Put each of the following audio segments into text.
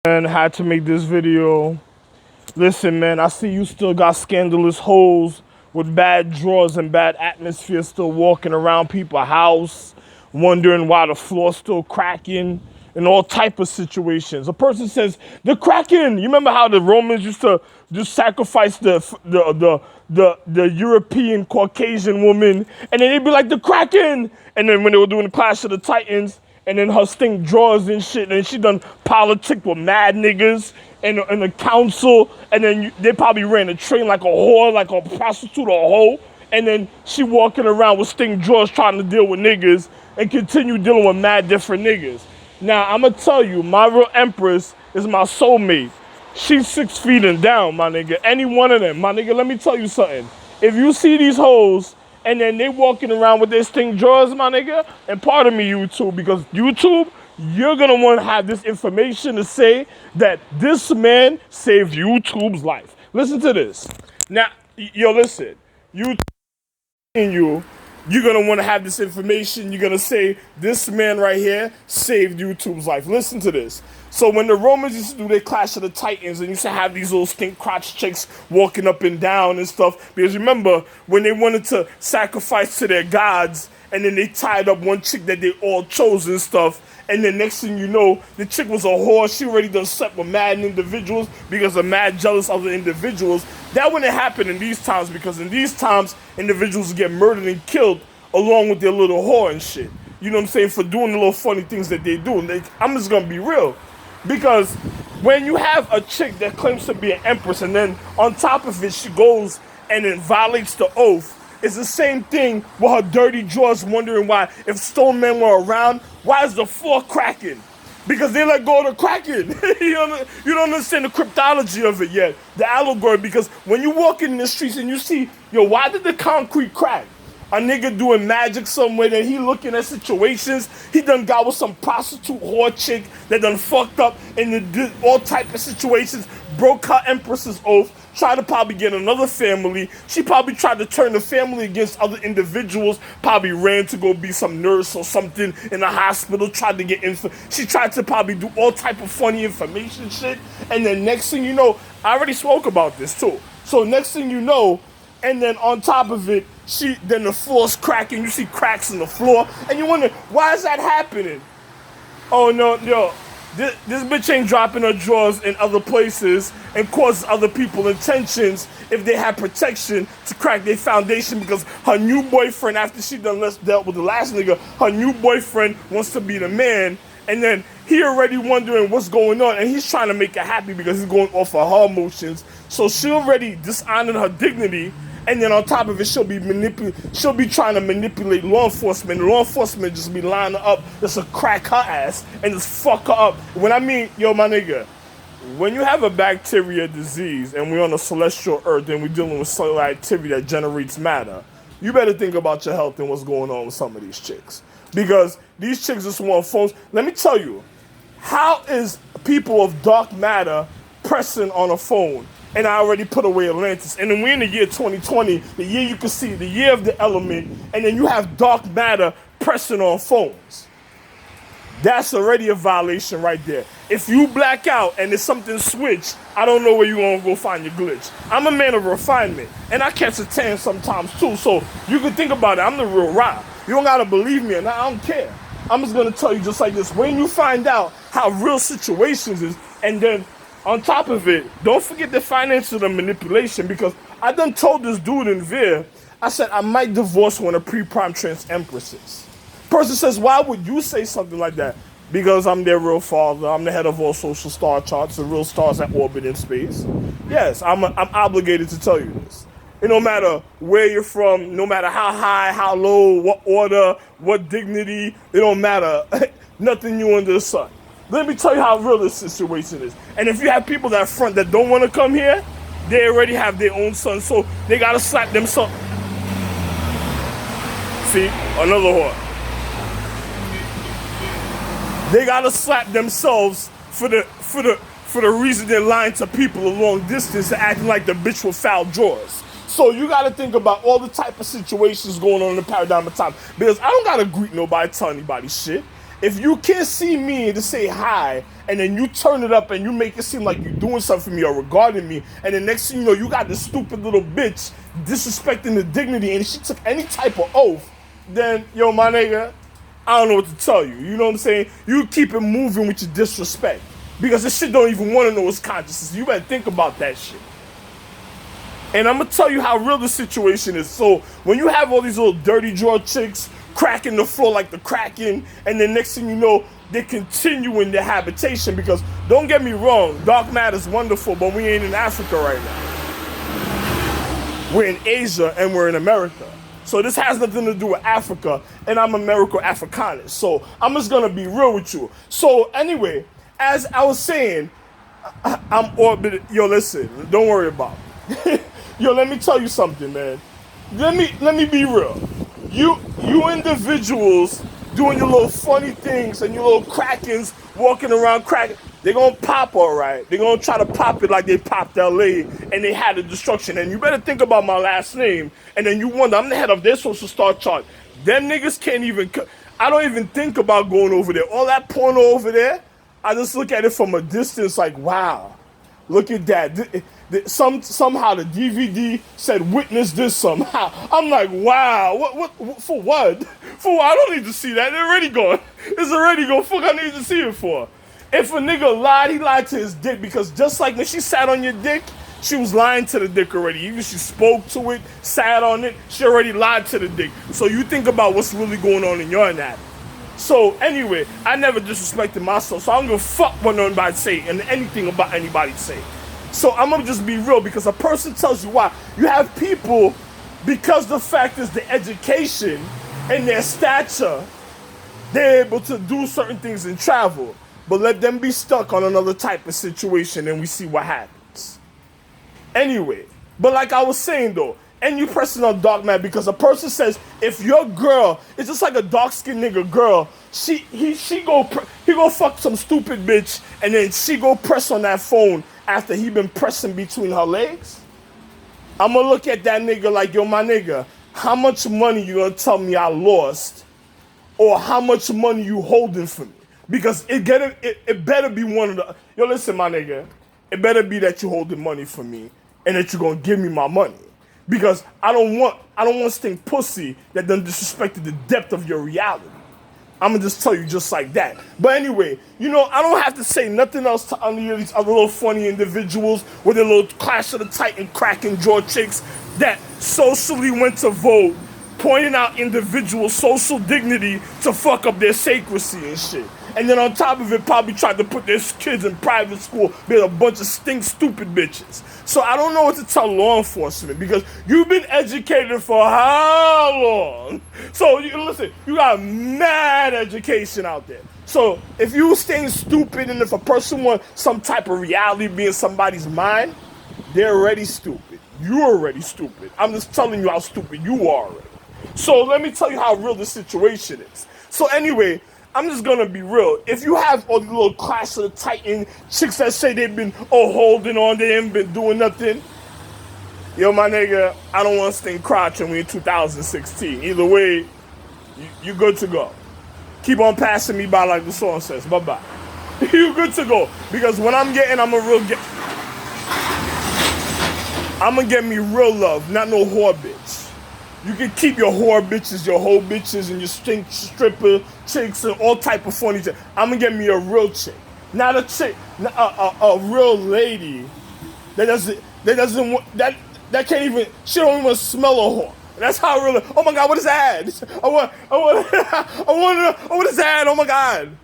And had to make this video. Listen, man, I see you still got scandalous hoes with bad drawers and bad atmosphere still walking around people's house, wondering why the floor's still cracking, in all type of situations. A person says, "The cracking." You remember how the Romans used to just sacrifice the European Caucasian woman, and then they'd be like, "The cracking," and then when they were doing the Clash of the Titans. And then her stink drawers and shit, and she done politic with mad niggas and the council, and then they probably ran a train like a whore, like a prostitute or a hoe, and then she walking around with stink drawers trying to deal with niggas and continue dealing with mad different niggas. Now, I'ma tell you, my real empress is my soulmate. She's 6 feet and down, my nigga. Any one of them, my nigga, let me tell you something. If you see these hoes, and then they walking around with their stink drawers, my nigga. And pardon me, YouTube, because YouTube, you're gonna want to have this information to say that this man saved YouTube's life. Listen to this. Now, yo, listen. YouTube and you're gonna want to have this information. You're gonna say this man right here saved YouTube's life. Listen to this. So when the Romans used to do their Clash of the Titans and used to have these little stink crotch chicks walking up and down and stuff, because remember when they wanted to sacrifice to their gods and then they tied up one chick that they all chose and stuff, and then next thing you know, the chick was a whore. She already done slept with mad individuals because of mad jealous other individuals. That wouldn't happen in these times, because in these times, individuals get murdered and killed along with their little whore and shit. You know what I'm saying? For doing the little funny things that they do. And I'm just gonna be real. Because when you have a chick that claims to be an empress and then on top of it she goes and then violates the oath, it's the same thing with her dirty drawers wondering why, if stone men were around, why is the floor cracking? Because they let go of the cracking. You don't understand the cryptology of it yet, the allegory, because when you walk in the streets and you see, yo, why did the concrete crack? A nigga doing magic somewhere, then he looking at situations. He done got with some prostitute whore chick that done fucked up in all type of situations, broke her empress's oath, tried to probably get another family. She probably tried to turn the family against other individuals, probably ran to go be some nurse or something in a hospital, tried to get info. She tried to probably do all type of funny information shit. And then next thing you know, I already spoke about this too. So next thing you know, and then on top of it, then the floor's cracking. You see cracks in the floor, and you wonder, why is that happening? Oh no, yo, this bitch ain't dropping her drawers in other places and causes other people intentions if they have protection to crack their foundation, because her new boyfriend, after she done dealt with the last nigga, her new boyfriend wants to be the man, and then he already wondering what's going on, and he's trying to make her happy because he's going off of her emotions. So she already dishonored her dignity. And then on top of it, she'll be trying to manipulate law enforcement. Law enforcement just be lining up just to crack her ass and just fuck her up. When I mean, yo, my nigga, when you have a bacteria disease and we're on a celestial earth and we're dealing with cellular activity that generates matter, you better think about your health and what's going on with some of these chicks. Because these chicks just want phones. Let me tell you, how is people of dark matter pressing on a phone? And I already put away Atlantis. And then we're in the year 2020, the year you can see, the year of the element, and then you have dark matter pressing on phones. That's already a violation right there. If you black out and there's something switched, I don't know where you're gonna go find your glitch. I'm a man of refinement, and I catch a tan sometimes too, so you can think about it. I'm the real Rob. You don't gotta believe me, and I don't care. I'm just gonna tell you just like this. When you find out how real situations is, and then on top of it, don't forget the financial and manipulation, because I done told this dude in Veer, I said I might divorce one of pre-prime trans empresses. Person says, why would you say something like that? Because I'm their real father. I'm the head of all social star charts, the real stars that orbit in space. Yes, I'm obligated to tell you this. It don't matter where you're from, no matter how high, how low, what order, what dignity, it don't matter. Nothing new under the sun. Let me tell you how real this situation is. And if you have people that front that don't want to come here, they already have their own son, so they gotta slap themselves. See, another whore. They gotta slap themselves for the reason they're lying to people a long distance and acting like the bitch with foul drawers. So you gotta think about all the type of situations going on in the paradigm of time. Because I don't gotta greet nobody, tell anybody shit. If you can't see me to say hi, and then you turn it up and you make it seem like you're doing something for me or regarding me, and the next thing you know, you got this stupid little bitch disrespecting the dignity, and she took any type of oath, then, yo, my nigga, I don't know what to tell you. You know what I'm saying? You keep it moving with your disrespect. Because this shit don't even want to know its consciousness. You better think about that shit. And I'm going to tell you how real the situation is. So when you have all these little dirty draw chicks cracking the floor like the Kraken, and then next thing you know, they're continuing their habitation. Because don't get me wrong, dark matter's wonderful, but we ain't in Africa right now. We're in Asia and we're in America. So this has nothing to do with Africa, and I'm Americo-Africanist. So I'm just going to be real with you. So anyway, as I was saying, I'm orbited. Yo, listen, don't worry about it. Yo, let me tell you something, man. Let me be real. You individuals doing your little funny things and your little Krakens walking around cracking, they're gonna pop, all right. They're gonna try to pop it like they popped LA and they had a destruction. And you better think about my last name. And then you wonder, I'm the head of their social star chart. Them niggas can't even, I don't even think about going over there. All that porno over there, I just look at it from a distance like, wow, look at that. Somehow the DVD said witness this somehow. I'm like, wow, what for what? For what? I don't need to see that. It's already gone. It's already gone. Fuck I need to see it for. If a nigga lied, he lied to his dick, because just like when she sat on your dick, she was lying to the dick already. Even she spoke to it, sat on it, she already lied to the dick. So you think about what's really going on in your anatomy. So anyway, I never disrespected myself, so I don't give a fuck what nobody say and anything about anybody say. So I'm gonna just be real, because a person tells you why. You have people, because the fact is the education and their stature, they're able to do certain things and travel. But let them be stuck on another type of situation and we see what happens. Anyway, but like I was saying though, and you pressing on dark man, because a person says if your girl, it's just like a dark-skinned nigga girl, he go fuck some stupid bitch, and then she go press on that phone after he been pressing between her legs. I'm gonna look at that nigga like, yo, my nigga, how much money you gonna tell me I lost, or how much money you holding for me? Because it better be one of the, yo, listen, my nigga, it better be that you holding money for me and that you're gonna give me my money. Because I don't want stink pussy that done disrespected the depth of your reality. I'm gonna just tell you just like that. But anyway, you know, I don't have to say nothing else to any of these other little funny individuals with their little Clash of the Titan cracking jaw chicks that socially went to vote, pointing out individual social dignity to fuck up their sacredcy and shit. And then on top of it, probably tried to put their kids in private school with a bunch of stupid bitches. So I don't know what to tell law enforcement, because you've been educated for how long? So listen, you got mad education out there. So if you staying stupid, and if a person wants some type of reality be in somebody's mind, they're already stupid. You're already stupid. I'm just telling you how stupid you are already. So let me tell you how real the situation is. So anyway, I'm just gonna be real. If you have all these little Clash of the Titan chicks that say they've been holding on, they ain't been doing nothing, yo, my nigga, I don't want to stink crotch and we in 2016. Either way, you good to go. Keep on passing me by like the song says. Bye-bye. You good to go. Because when I'm getting, I'm gonna get me real love, not no whore bitch. You can keep your whore bitches, your hoe bitches, and your stink stripper chicks and all type of funny shit. I'm gonna get me a real chick, not a chick, a real lady that can't even, she don't even smell a whore. That's how real. Oh my God, what is that? I want his ad. Oh my God.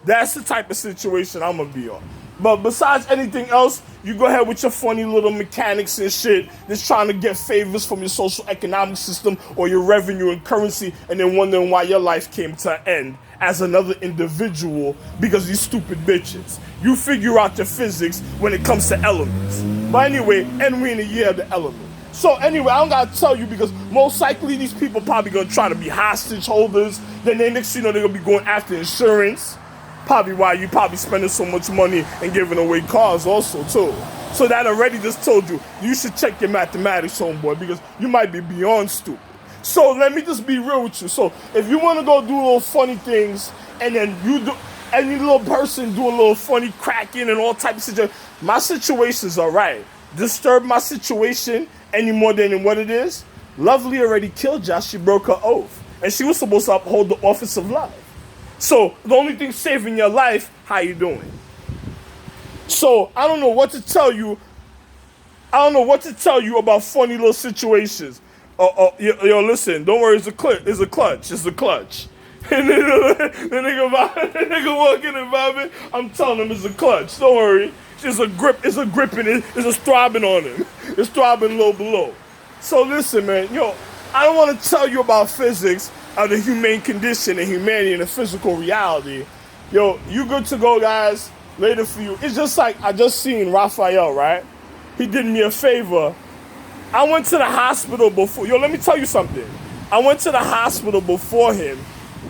That's the type of situation I'm gonna be on. But besides anything else, you go ahead with your funny little mechanics and shit, just trying to get favors from your social economic system or your revenue and currency, and then wondering why your life came to an end as another individual because of these stupid bitches. You figure out your physics when it comes to elements. But anyway, and we in the year of the element. So anyway, I don't gotta tell you, because most likely these people probably gonna try to be hostage holders. Then next thing you know, they're gonna be going after insurance. Probably why you probably spending so much money and giving away cars also too. So that already just told you, you should check your mathematics, homeboy, because you might be beyond stupid. So let me just be real with you. So if you want to go do little funny things and then you do, any little person do a little funny cracking and all types of situations. My situation's all right. Disturb my situation any more than what it is. Lovely already killed Josh. She broke her oath. And she was supposed to uphold the office of love. So the only thing saving your life, how you doing? So I don't know what to tell you. I don't know what to tell you about funny little situations. Yo, listen, don't worry, it's a clutch. It's a clutch. And then the nigga walking and vibing, I'm telling him it's a clutch. Don't worry. It's a grip in it. It's a throbbing on him. It's throbbing low below. So listen, man, yo, I don't want to tell you about physics of the humane condition and humanity and the physical reality. Yo, you good to go, guys. Later for you. It's just like I just seen Raphael, right? He did me a favor. I went to the hospital before. Yo, let me tell you something. I went to the hospital before him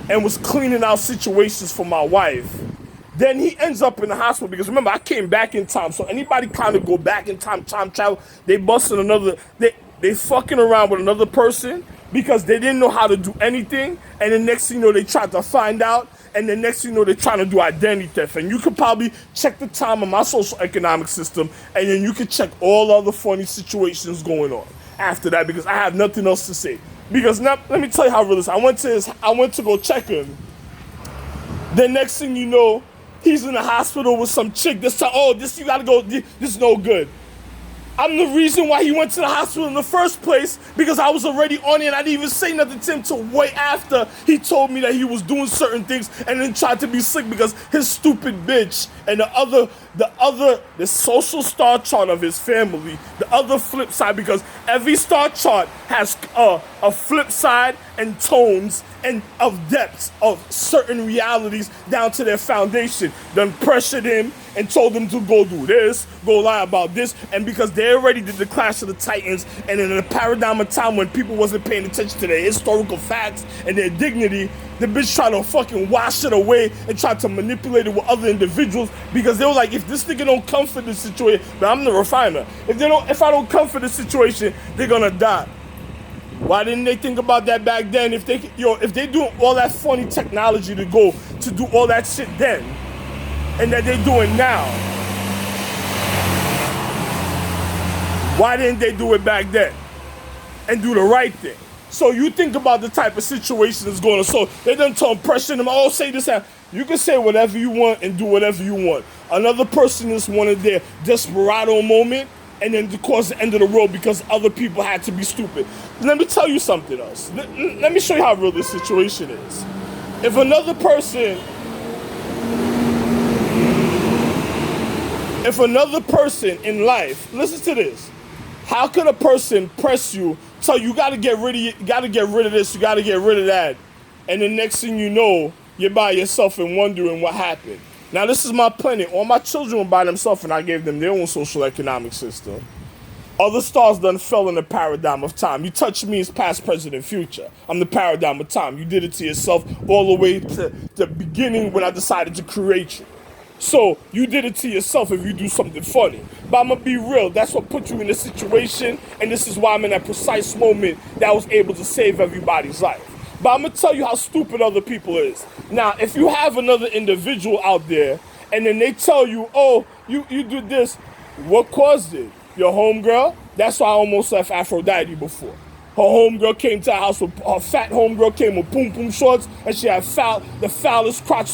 and was cleaning out situations for my wife. Then he ends up in the hospital because remember, I came back in time. So anybody kind of go back in time travel, they busting another, they fucking around with another person because they didn't know how to do anything. And the next thing you know, they tried to find out. And the next thing you know, they're trying to do identity theft. And you could probably check the time on my social economic system, and then you could check all other funny situations going on after that, because I have nothing else to say. Because now, let me tell you how real this is. I went to go check him. The next thing you know, he's in the hospital with some chick that's like, oh, this, you gotta go, this is no good. I'm the reason why he went to the hospital in the first place, because I was already on it and I didn't even say nothing to him till way after he told me that he was doing certain things and then tried to be slick because his stupid bitch and the social star chart of his family, the other flip side, because every star chart has a flip side and tones and of depths of certain realities down to their foundation. Done pressured him and told him to go do this, go lie about this, and because they already did the Clash of the Titans, and in a paradigm of time when people wasn't paying attention to their historical facts and their dignity, the bitch tried to fucking wash it away and tried to manipulate it with other individuals, because they were like, if this nigga don't come for this situation, but I'm the refiner. If I don't come for this situation, they're gonna die. Why didn't they think about that back then? If they doing all that funny technology to do all that shit then, and that they doing now, why didn't they do it back then and do the right thing? So you think about the type of situation that's going on. So they done told pressure them, oh, say this. You can say whatever you want and do whatever you want. Another person just wanted their desperado moment and then to cause the end of the world because other people had to be stupid. Let me tell you something else. Let me show you how real this situation is. If another person in life, listen to this. How could a person press you, tell you gotta get rid of this, you gotta get rid of that, and the next thing you know, you're by yourself and wondering what happened. Now this is my planet. All my children were by themselves and I gave them their own social economic system. Other stars done fell in the paradigm of time. You touch me as past, present, and future. I'm the paradigm of time. You did it to yourself all the way to the beginning when I decided to create you. So you did it to yourself if you do something funny. But I'm going to be real. That's what put you in this situation. And this is why I'm in that precise moment that I was able to save everybody's life. But I'm going to tell you how stupid other people is. Now, if you have another individual out there and then they tell you, oh, you did this, what caused it? Your homegirl? That's why I almost left Aphrodite before. Her homegirl came to the house with, her fat homegirl came with poom poom shorts and she had the foulest crotch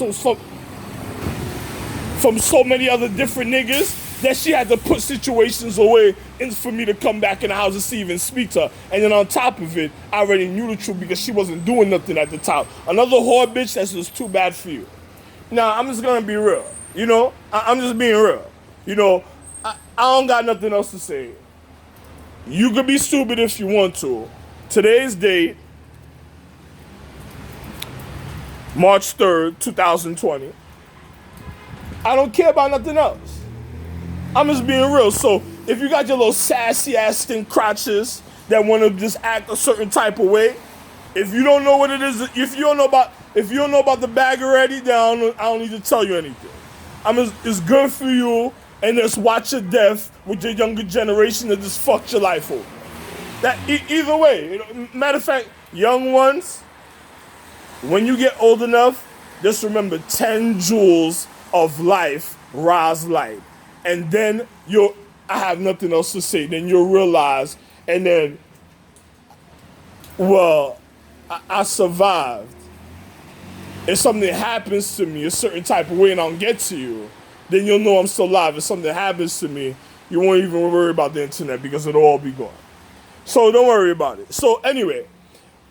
from so many other different niggas that she had to put situations away for me to come back in the house and see even speak to her. And then on top of it, I already knew the truth because she wasn't doing nothing at the time. Another whore bitch, that's just too bad for you. Now, I'm just gonna be real. You know, I'm just being real. You know, I don't got nothing else to say. You could be stupid if you want to. Today's date, March 3rd, 2020. I don't care about nothing else. I'm just being real. So if you got your little sassy ass stink crotches that want to just act a certain type of way, if you don't know what it is, if you don't know about the bag already, then I don't need to tell you anything. It's good for you, and just watch your death with your younger generation that just fucked your life over. That either way. Matter of fact, young ones, when you get old enough, just remember 10 joules of life, Ra's light. And then I have nothing else to say. Then you'll realize, and then, well, I survived. If something happens to me a certain type of way and I don't get to you, then you'll know I'm still alive. If something happens to me, you won't even worry about the internet because it'll all be gone. So don't worry about it. So anyway,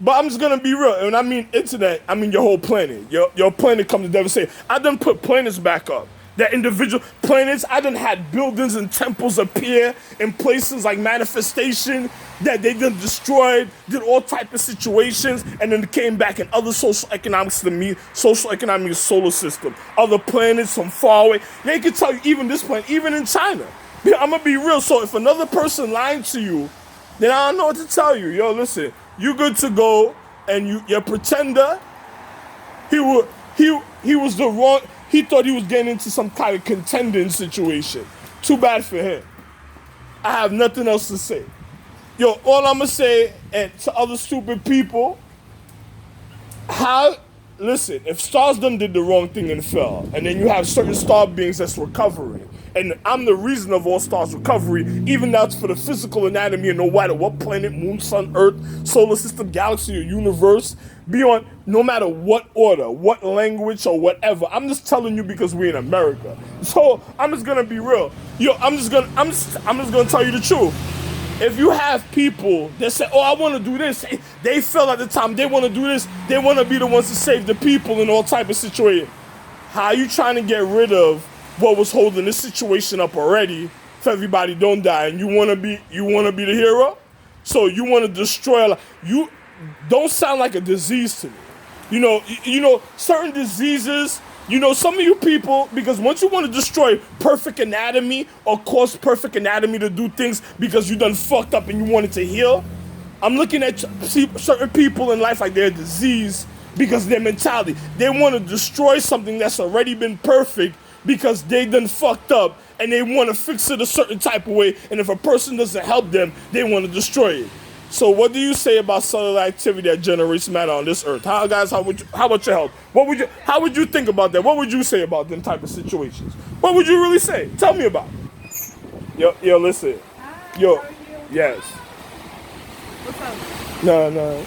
but I'm just going to be real. And when I mean internet, I mean your whole planet. Your planet comes to devastate. I done put planets back up. That individual planets, I done had buildings and temples appear in places like manifestation that they done destroyed, did all type of situations, and then came back in other social economic solar system, other planets from far away. They can tell you even this planet, even in China. I'm gonna be real. So if another person lying to you, then I don't know what to tell you. Yo, listen, you good to go, and you're a pretender. He was the wrong. He thought he was getting into some kind of contending situation. Too bad for him. I have nothing else to say. Yo, all I'm gonna say, and to other stupid people, listen, if stardom did the wrong thing and fell, and then you have certain star beings that's recovering, and I'm the reason of all stars' recovery, even that's for the physical anatomy, and no matter what planet, moon, sun, earth, solar system, galaxy, or universe, beyond, no matter what order, what language, or whatever. I'm just telling you because we're in America. So I'm just gonna be real. Yo, I'm just gonna tell you the truth. If you have people that say, oh, I want to do this, they feel at the time, they want to do this, they want to be the ones to save the people in all type of situation. How are you trying to get rid of what was holding this situation up already so everybody don't die? And you want to be the hero? So you want to destroy, you don't sound like a disease to me. You know, certain diseases, some of you people, because once you want to destroy perfect anatomy or cause perfect anatomy to do things because you done fucked up and you wanted to heal, I'm looking at certain people in life like they're a disease because their mentality. They want to destroy something that's already been perfect because they done fucked up and they want to fix it a certain type of way, and if a person doesn't help them, they want to destroy it. So what do you say about cellular activity that generates matter on this earth? How about your health? How would you think about that? What would you say about them type of situations? What would you really say? Tell me about it. Yo, listen. Hi, Yo, how are you? yes. What's up? No.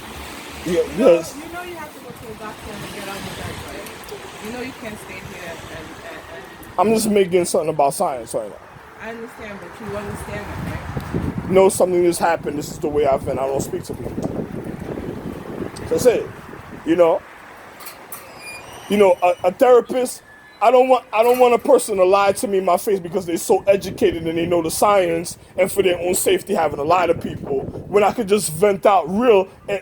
Yes. You know you have to go to the doctor and get on your meds, right? You know you can't stay here and I'm just making something about science right now. I understand, but you understand that, right? Something just happened. This is the way I've been. I don't speak to people. That's it. A therapist. I don't want a person to lie to me in my face because they're so educated and they know the science, and for their own safety having to lie to people when I could just vent out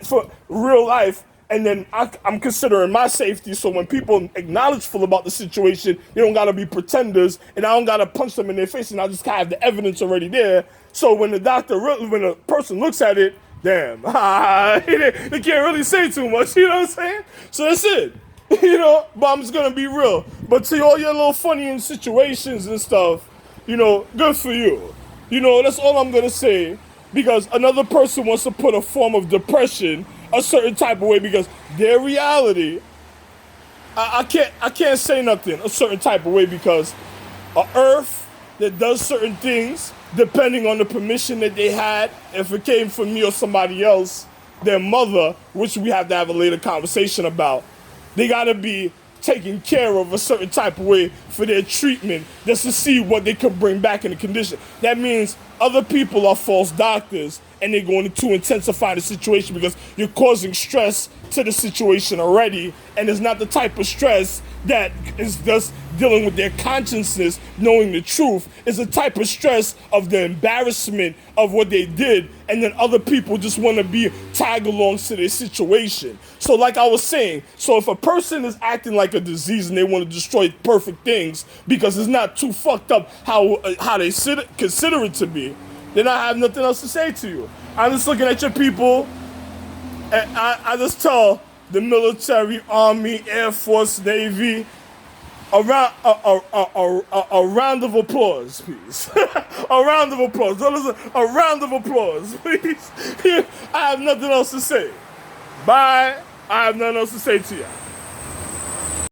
for real life. And then I'm considering my safety, so when people acknowledge full about the situation, they don't gotta be pretenders, and I don't gotta punch them in their face, and I just have the evidence already there. So when when a person looks at it, damn, they can't really say too much, you know what I'm saying? So that's it, but I'm just gonna be real. But to all your little funny situations and stuff, good for you. That's all I'm gonna say, because another person wants to put a form of depression a certain type of way because their reality, I can't say nothing a certain type of way because a earth that does certain things depending on the permission that they had, if it came from me or somebody else, their mother, which we have to have a later conversation about, they gotta be taken care of a certain type of way for their treatment just to see what they can bring back in the condition. That means other people are false doctors and they're going to intensify the situation because you're causing stress to the situation already, and it's not the type of stress that is just dealing with their consciousness, knowing the truth. It's a type of stress of the embarrassment of what they did, and then other people just want to be tag along to their situation. So like I was saying, so if a person is acting like a disease and they want to destroy perfect things because it's not too fucked up how they consider it to be, then I have nothing else to say to you. I'm just looking at your people, and I just tell the military, Army, Air Force, Navy, a round of applause, please. A round of applause. A round of applause, please. I have nothing else to say. Bye. I have nothing else to say to you.